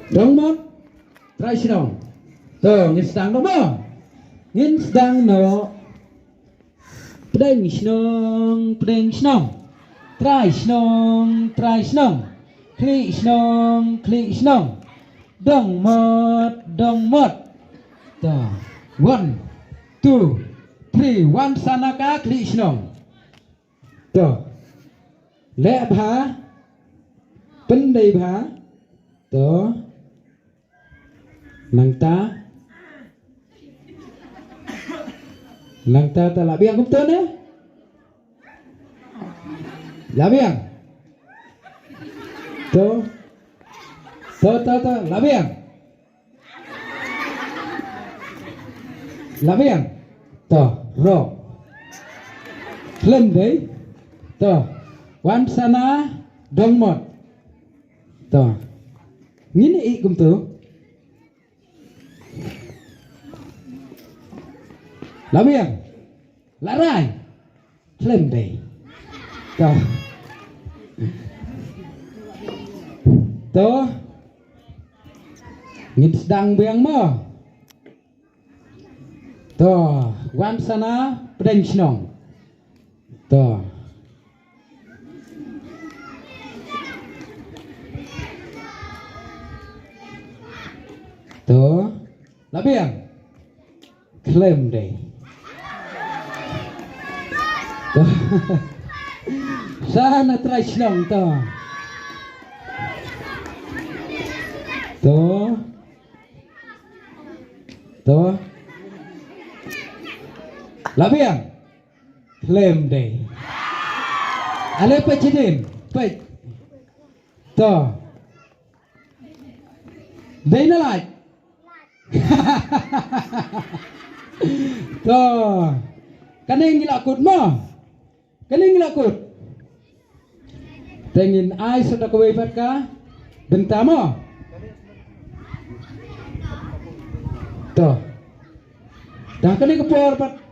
Dong một trai sinong to ngin sedang no mo ngin sedang no pedeng sinong trai sinong kli sinong dong mot to 1 2 3 wan sanaka kli sinong to le bha pendai bha to nang ta ta là biang cũng tên đấy là biang to là biang to ro lên đấy to wan sana dong mot to ngin i cũng tu là biang là rai lên đấy to ngin sedang biang mo to wan sana pedeng sinong to là biang claim day sana try sinong to là biang claim day ale pechidin pech to đây nó lại to kaning gilakut mo kaning gilakut tengin ai sudah kowe bat ka benta mo to dah kaning kepor pat